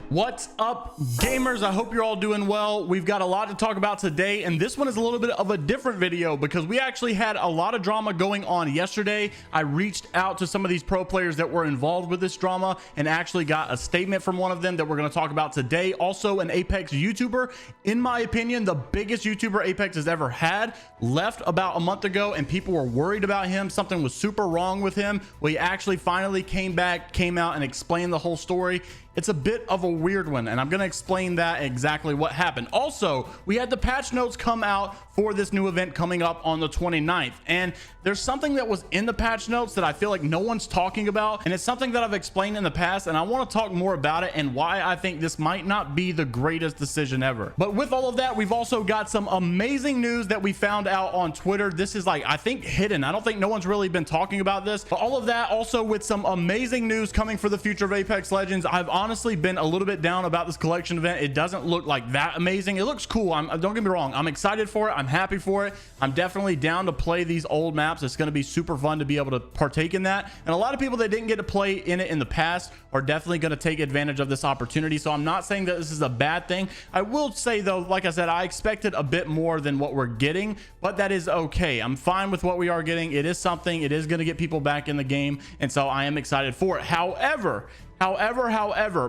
What's up, gamers? I hope you're all doing well. We've got a lot to talk about today, and this one is a little bit of a different video because we actually had a lot of drama going on yesterday. I reached out to some of these pro players that were involved with this drama and actually got a statement from one of them that we're going to talk about today. Also, an Apex YouTuber, in my opinion, the biggest YouTuber Apex has ever had, left about a month ago, and people were worried about him. Something was super wrong with him. Well, he actually finally came out and explained the whole story. It's a bit of a weird one, and I'm going to explain that exactly what happened. Also, we had the patch notes come out for this new event coming up on the 29th, and there's something that was in the patch notes that I feel like no one's talking about, and it's something that I've explained in the past, and I want to talk more about it and why I think this might not be the greatest decision ever. But with all of that, we've also got some amazing news that we found out on Twitter. This is like, I think, hidden. I don't think no one's really been talking about this, but all of that also with some amazing news coming for the future of Apex Legends. I've honestly been a little bit down about this collection event. It doesn't look like that amazing. It looks cool. Don't get me wrong, I'm excited for it. I'm happy for it. I'm definitely down to play these old maps. It's going to be super fun to be able to partake in that, and a lot of people that didn't get to play in it in the past are definitely going to take advantage of this opportunity. So I'm not saying that this is a bad thing. I will say though, like I said, I expected a bit more than what we're getting, but that is okay. I'm fine with what we are getting. It is something. It is going to get people back in the game, and so I am excited for it. However,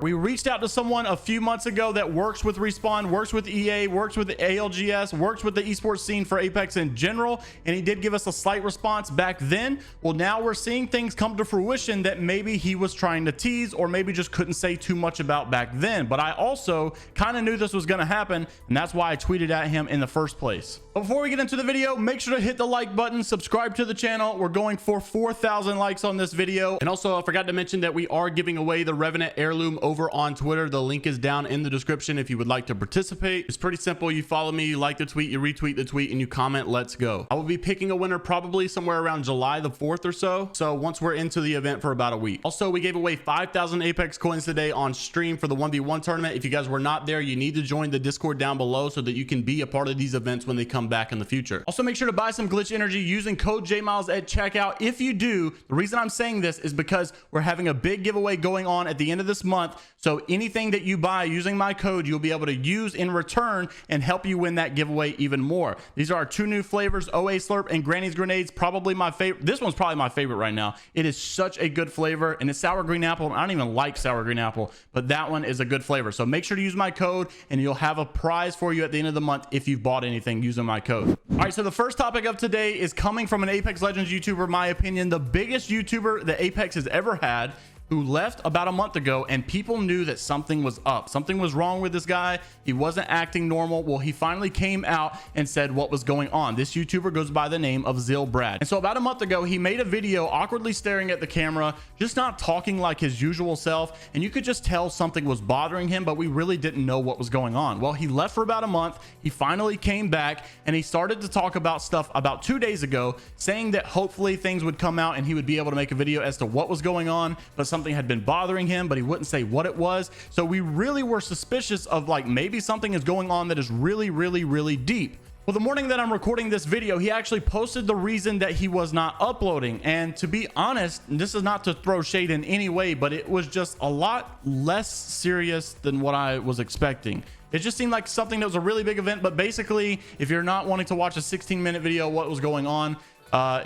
we reached out to someone a few months ago that works with Respawn, works with EA, works with the ALGS, works with the esports scene for Apex in general, and he did give us a slight response back then. Well, now we're seeing things come to fruition that maybe he was trying to tease or maybe just couldn't say too much about back then. But I also kind of knew this was going to happen, and that's why I tweeted at him in the first place. But before we get into the video, make sure to hit the like button, subscribe to the channel. We're going for 4,000 likes on this video. And also, I forgot to mention that we are giving away the Rev Heirloom over on Twitter. The link is down in the description if you would like to participate. It's pretty simple. You follow me, you like the tweet, you retweet the tweet, and you comment "let's go." I will be picking a winner probably somewhere around July the 4th or so once we're into the event for about a week. Also, we gave away 5,000 Apex coins today on stream for the 1v1 tournament. If you guys were not there, you need to join the Discord down below so that you can be a part of these events when they come back in the future. Also, make sure to buy some Glytch energy using code JMeyels at checkout. If you do, the reason I'm saying this is because we're having a big giveaway going on at the end of this month, so anything that you buy using my code, you'll be able to use in return and help you win that giveaway even more. These are our two new flavors, OA Slurp and Granny's Grenades. Probably my favorite. This one's probably my favorite right now. It is such a good flavor, and it's sour green apple. I don't even like sour green apple, but that one is a good flavor. So make sure to use my code, and you'll have a prize for you at the end of the month if you've bought anything using my code. All right, so the first topic of today is coming from an Apex Legends YouTuber, in my opinion, the biggest YouTuber that Apex has ever had, who left about a month ago, and people knew that something was up. Something was wrong with this guy. He wasn't acting normal. Well, he finally came out and said what was going on. This YouTuber goes by the name of Zylbrad. And so about a month ago, he made a video awkwardly staring at the camera, just not talking like his usual self. And you could just tell something was bothering him, but we really didn't know what was going on. Well, he left for about a month. He finally came back, and he started to talk about stuff about 2 days ago, saying that hopefully things would come out and he would be able to make a video as to what was going on, but something had been bothering him, but he wouldn't say what it was. So we really were suspicious of, like, maybe something is going on that is really deep. Well, the morning that I'm recording this video, he actually posted the reason that he was not uploading. And to be honest, this is not to throw shade in any way, but it was just a lot less serious than what I was expecting. It just seemed like something that was a really big event. But basically, if you're not wanting to watch a 16-minute video of what was going on,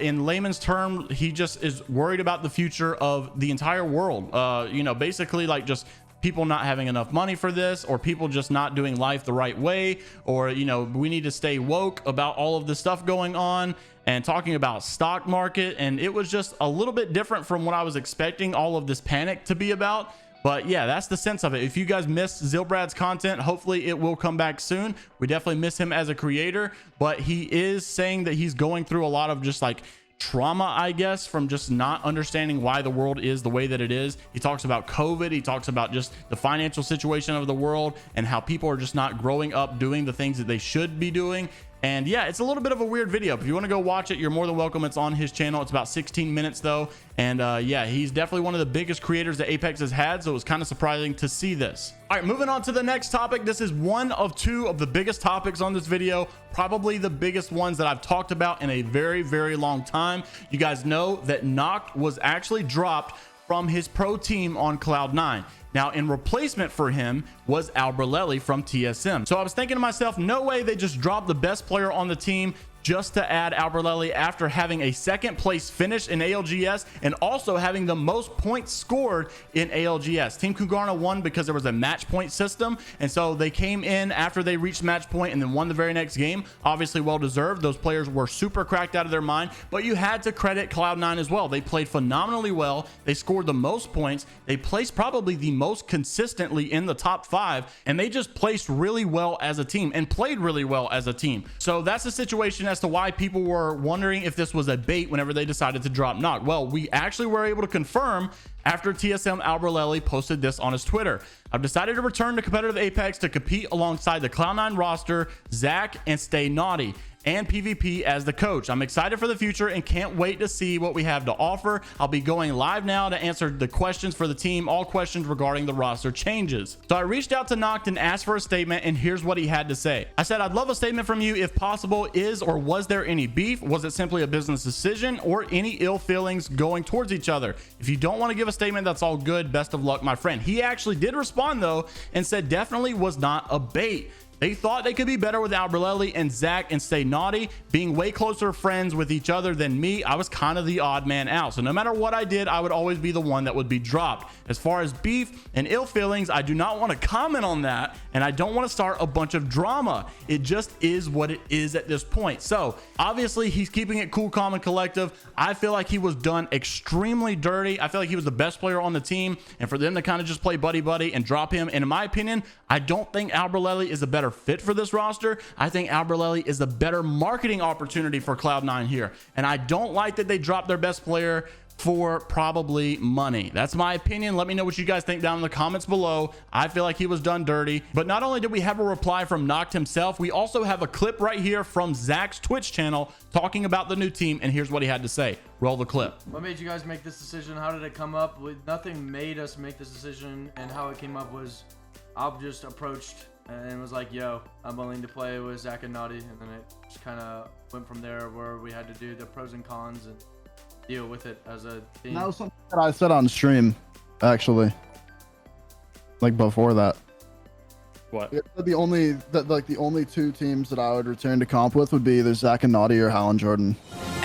in layman's term, he just is worried about the future of the entire world. You know, basically like just people not having enough money for this, or people just not doing life the right way, or, you know, we need to stay woke about all of this stuff going on, and talking about stock market. And it was just a little bit different from what I was expecting all of this panic to be about. But yeah, that's the sense of it. If you guys missed Zylbrad's content, hopefully it will come back soon. We definitely miss him as a creator, but he is saying that he's going through a lot of just like trauma, I guess, from just not understanding why the world is the way that it is. He talks about COVID. He talks about just the financial situation of the world and how people are just not growing up doing the things that they should be doing. And yeah, it's a little bit of a weird video. If you want to go watch it, you're more than welcome. It's on his channel. It's about 16 minutes though. And yeah, he's definitely one of the biggest creators that Apex has had. So it was kind of surprising to see this. All right, moving on to the next topic. This is one of two of the biggest topics on this video, probably the biggest ones that I've talked about in a very long time. You guys know that Knocked was actually dropped from his pro team on Cloud9. Now, in replacement for him was Albralelie from TSM. So I was thinking to myself, no way they just dropped the best player on the team just to add Albralelie after having a second place finish in ALGS and also having the most points scored in ALGS. Team Kungarna won because there was a match point system, and so they came in after they reached match point and then won the very next game. Obviously well deserved. Those players were super cracked out of their mind, but you had to credit Cloud9 as well. They played phenomenally well. They scored the most points. They placed probably the most consistently in the top 5, and they just placed really well as a team and played really well as a team. So that's the situation as to why people were wondering if this was a bait whenever they decided to drop Noct. Well, we actually were able to confirm after TSM Albralelie posted this on his Twitter. I've decided to return to competitive Apex to compete alongside the Cloud9 roster, Zach, and Stay Naughty, and PvP as the coach. I'm excited for the future and can't wait to see what we have to offer. I'll be going live now to answer the questions for the team, all questions regarding the roster changes. So I reached out to Noct and asked for a statement, and here's what he had to say. I said, I'd love a statement from you if possible. Is or was there any beef? Was it simply a business decision or any ill feelings going towards each other? If you don't want to give a statement, that's all good. Best of luck, my friend. He actually did respond though and said definitely was not a bait. They thought they could be better with Albralelie and Zach and Stay Naughty being way closer friends with each other than me. I was kind of the odd man out. So no matter what I did, I would always be the one that would be dropped. As far as beef and ill feelings, I do not want to comment on that, and I don't want to start a bunch of drama. It just is what it is at this point. So obviously he's keeping it cool, calm, and collective. I feel like he was done extremely dirty. I feel like he was the best player on the team, and for them to kind of just play buddy and drop him, and in my opinion, I don't think Albralelie is a better fit for this roster. I think Albralelie is a better marketing opportunity for Cloud9 here, and I don't like that they dropped their best player for probably money. That's my opinion. Let me know what you guys think down in the comments below. I feel like he was done dirty. But not only did we have a reply from Noct himself, we also have a clip right here from Zach's Twitch channel talking about the new team, and here's what he had to say. Roll the clip. What made you guys make this decision? How did it come up? Nothing made us make this decision, and how it came up was I've just approached and was like, yo, I'm willing to play with Zach and Naughty, and then it just kind of went from there where we had to do the pros and cons and deal with it as a team. That was something that I said on stream, actually. Like before that. What? The only two teams that I would return to comp with would be either Zach and Naughty or Hal and Jordan.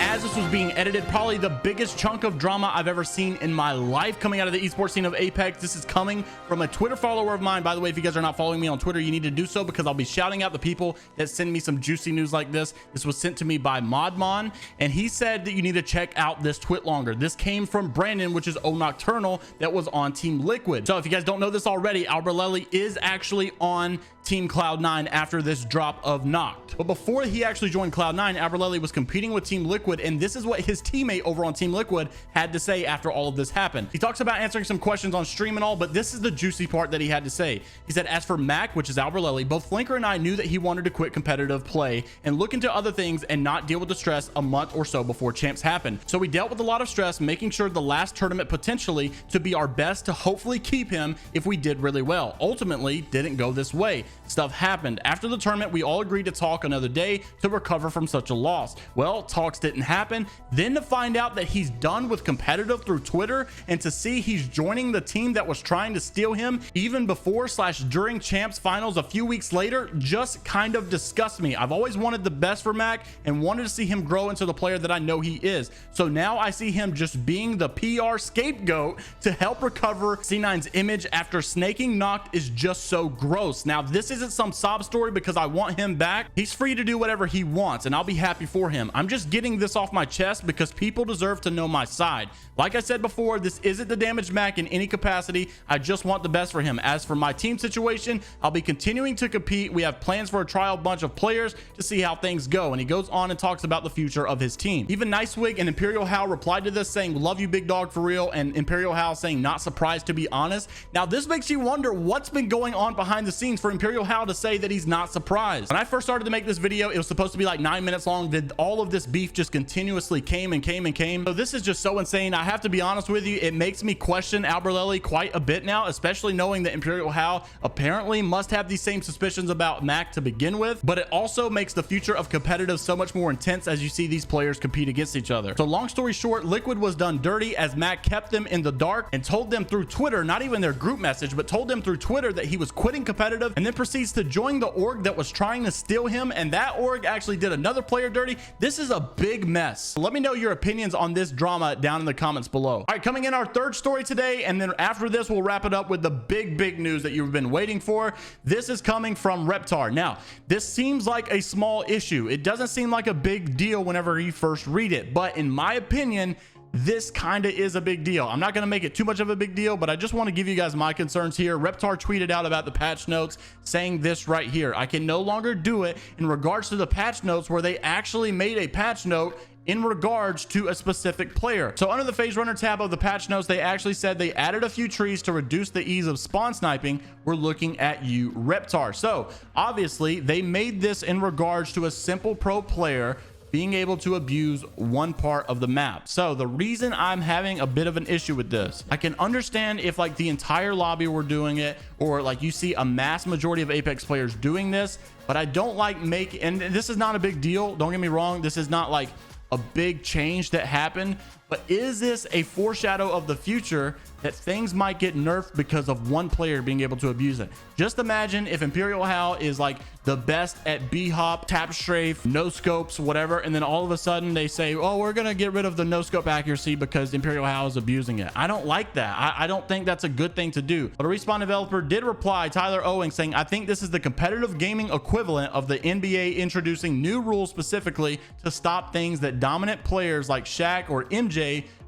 As this was being edited, probably the biggest chunk of drama I've ever seen in my life coming out of the esports scene of Apex. This is coming from a Twitter follower of mine. By the way, if you guys are not following me on Twitter, you need to do so, because I'll be shouting out the people that send me some juicy news like this. This was sent to me by Modmon, and he said that you need to check out this twit longer. This came from Brandon, which is O Nocturnal, that was on Team Liquid. So if you guys don't know this already, Albralelie is actually on Team Cloud9 after this drop of Noct. But before he actually joined Cloud9, Albralelie was competing with Team Liquid, and this is what his teammate over on Team Liquid had to say after all of this happened. He talks about answering some questions on stream and all, but this is the juicy part that he had to say. He said, as for Mac, which is Albralelie, both Flinker and I knew that he wanted to quit competitive play and look into other things and not deal with the stress a month or so before champs happened. So we dealt with a lot of stress, making sure the last tournament potentially to be our best to hopefully keep him if we did really well. Ultimately, didn't go this way. Stuff happened. After the tournament, we all agreed to talk another day to recover from such a loss. Well, talks didn't happen. Then to find out that he's done with competitive through Twitter, and to see he's joining the team that was trying to steal him even before / during champs finals a few weeks later, just kind of disgusts me. I've always wanted the best for Mac and wanted to see him grow into the player that I know he is. So now I see him just being the PR scapegoat to help recover C9's image after snaking Noct is just so gross. Now this isn't some sob story because I want him back. He's free to do whatever he wants, and I'll be happy for him. I'm just getting this off my chest because people deserve to know my side. Like I said before, this isn't the damaged Mac in any capacity. I just want the best for him. As for my team situation, I'll be continuing to compete. We have plans for a trial bunch of players to see how things go. And he goes on and talks about the future of his team. Even Nicewig and Imperial Hal replied to this saying, love you, big dog, for real. And Imperial Hal saying, not surprised, to be honest. Now this makes you wonder what's been going on behind the scenes for Imperial Hal to say that he's not surprised. When I first started to make this video, it was supposed to be like 9 minutes long. Did all of this beef just continue continuously came and came and came. So this is just so insane. I have to be honest with you, it makes me question Albralelie quite a bit now, especially knowing that Imperial Hal apparently must have these same suspicions about Mac to begin with, but it also makes the future of competitive so much more intense as you see these players compete against each other. So long story short, Liquid was done dirty as Mac kept them in the dark and told them through Twitter, not even their group message, but told them through Twitter that he was quitting competitive, and then proceeds to join the org that was trying to steal him, and that org actually did another player dirty. This is a big mess. Let me know your opinions on this drama down in the comments below. All right, coming in our third story today, and then after this we'll wrap it up with the big news that you've been waiting for. This is coming from Reptar. Now, this seems like a small issue. It doesn't seem like a big deal whenever you first read it, but in my opinion, this kind of is a big deal. I'm not going to make it too much of a big deal, but I just want to give you guys my concerns here. Reptar tweeted out about the patch notes saying this right here: I can no longer do it in regards to the patch notes where they actually made a patch note in regards to a specific player. So under the phase runner tab of the patch notes, they actually said they added a few trees to reduce the ease of spawn sniping. We're looking at you, Reptar. So obviously they made this in regards to a simple pro player being able to abuse one part of the map. So the reason I'm having a bit of an issue with this, I can understand if like the entire lobby were doing it, or like you see a mass majority of Apex players doing this, but I don't like and this is not a big deal, don't get me wrong, this is not like a big change that happened, but is this a foreshadow of the future that things might get nerfed because of one player being able to abuse it? Just imagine if Imperial Hal is like the best at B-hop, tap strafe, no scopes, whatever, and then all of a sudden they say, oh, we're gonna get rid of the no scope accuracy because Imperial Hal is abusing it. I don't like that. I don't think that's a good thing to do. But a Respawn developer did reply, Tyler Owing, saying, I think this is the competitive gaming equivalent of the NBA introducing new rules specifically to stop things that dominant players like Shaq or MJ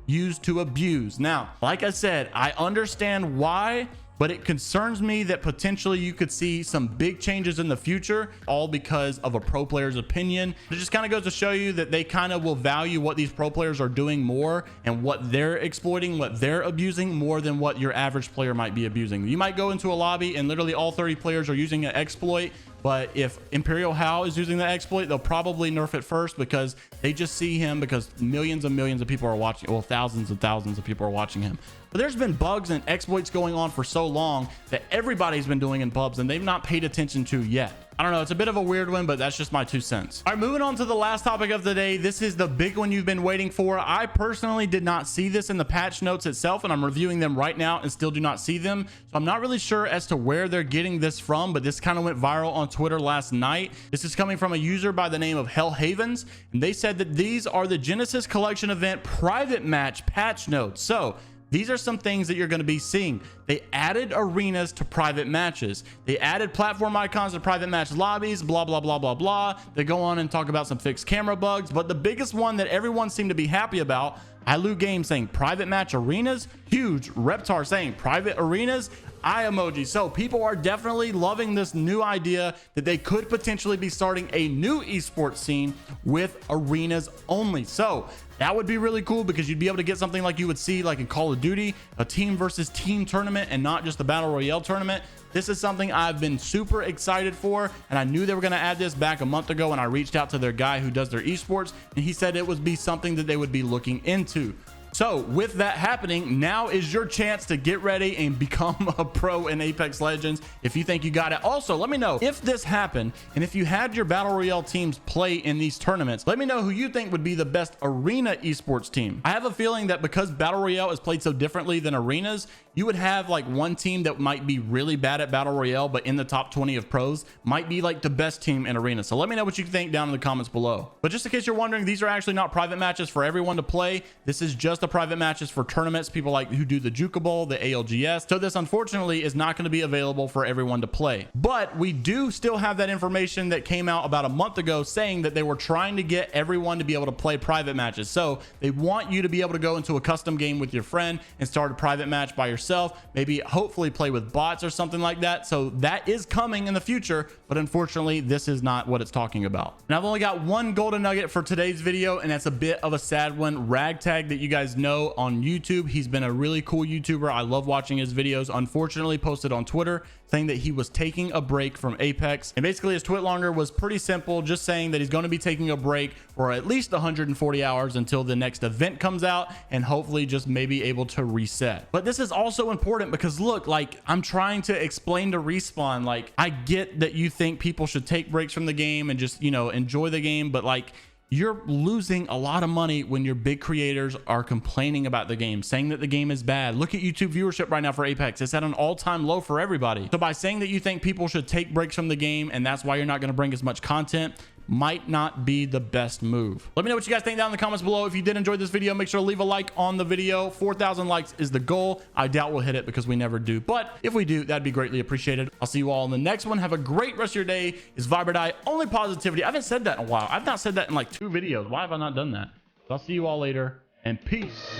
used to abuse. Now, like I said, I understand why, but it concerns me that potentially you could see some big changes in the future, all because of a pro player's opinion. It just kind of goes to show you that they kind of will value what these pro players are doing more and what they're exploiting, what they're abusing, more than what your average player might be abusing. You might go into a lobby and literally all 30 players are using an exploit, but if Imperial Hal is using the exploit, they'll probably nerf it first because they just see him because millions and millions of people are watching, well, thousands and thousands of people are watching him. But there's been bugs and exploits going on for so long that everybody's been doing in pubs and they've not paid attention to yet. I don't know, it's a bit of a weird one, but that's just my 2 cents. All right, moving on to the last topic of the day. This is the big one you've been waiting for. I personally did not see this in the patch notes itself, and I'm reviewing them right now and still do not see them. So I'm not really sure as to where they're getting this from, but this kind of went viral on Twitter last night. This is coming from a user by the name of Hell Havens, and they said that these are the Genesis Collection event private match patch notes. So these are some things that you're going to be seeing. They added arenas to private matches. They added platform icons to private match lobbies, blah, blah, blah, blah, blah. They go on and talk about some fixed camera bugs. But the biggest one that everyone seemed to be happy about, iLoot Games saying private match arenas, huge. Reptar saying private arenas, eye emoji. So people are definitely loving this new idea that they could potentially be starting a new esports scene with arenas only. So that would be really cool because you'd be able to get something like you would see like in Call of Duty, a team versus team tournament and not just the battle royale tournament. This is something I've been super excited for, and I knew they were going to add this back a month ago when I reached out to their guy who does their esports, and he said it would be something that they would be looking into. So with that happening, now is your chance to get ready and become a pro in Apex Legends if you think you got it. Also, let me know if this happened and if you had your battle royale teams play in these tournaments. Let me know who you think would be the best arena esports team. I have a feeling that because battle royale is played so differently than arenas, you would have like one team that might be really bad at battle royale, but in the top 20 of pros might be like the best team in arena. So let me know what you think down in the comments below. But just in case you're wondering, these are actually not private matches for everyone to play. This is just the private matches for tournaments, people like who do the Juka Bowl, the ALGS. So this unfortunately is not going to be available for everyone to play, but we do still have that information that came out about a month ago saying that they were trying to get everyone to be able to play private matches. So they want you to be able to go into a custom game with your friend and start a private match by yourself, maybe hopefully play with bots or something like that. So that is coming in the future, but unfortunately this is not what it's talking about. And I've only got one golden nugget for today's video, and that's a bit of a sad one. Ragtag, that you guys know, on YouTube, he's been a really cool YouTuber. I love watching his videos. Unfortunately, posted on Twitter saying that he was taking a break from Apex, and basically his tweet longer was pretty simple, just saying that he's going to be taking a break for at least 140 hours until the next event comes out, and hopefully just maybe able to reset. But this is also important because look, like, I'm trying to explain to Respawn, like, I get that you think people should take breaks from the game and just, you know, enjoy the game, but like, you're losing a lot of money when your big creators are complaining about the game, saying that the game is bad. Look at YouTube viewership right now for Apex. It's at an all-time low for everybody. So by saying that you think people should take breaks from the game and that's why you're not going to bring as much content, might not be the best move. Let me know what you guys think down in the comments below. If you did enjoy this video, make sure to leave a like on the video. 4,000 likes is the goal. I doubt we'll hit it because we never do, but if we do, that'd be greatly appreciated. I'll see you all in the next one. Have a great rest of your day. It's Zylbrad, only positivity. I haven't said that in a while. I've not said that in like 2 videos. Why have I not done that? So I'll see you all later, and peace.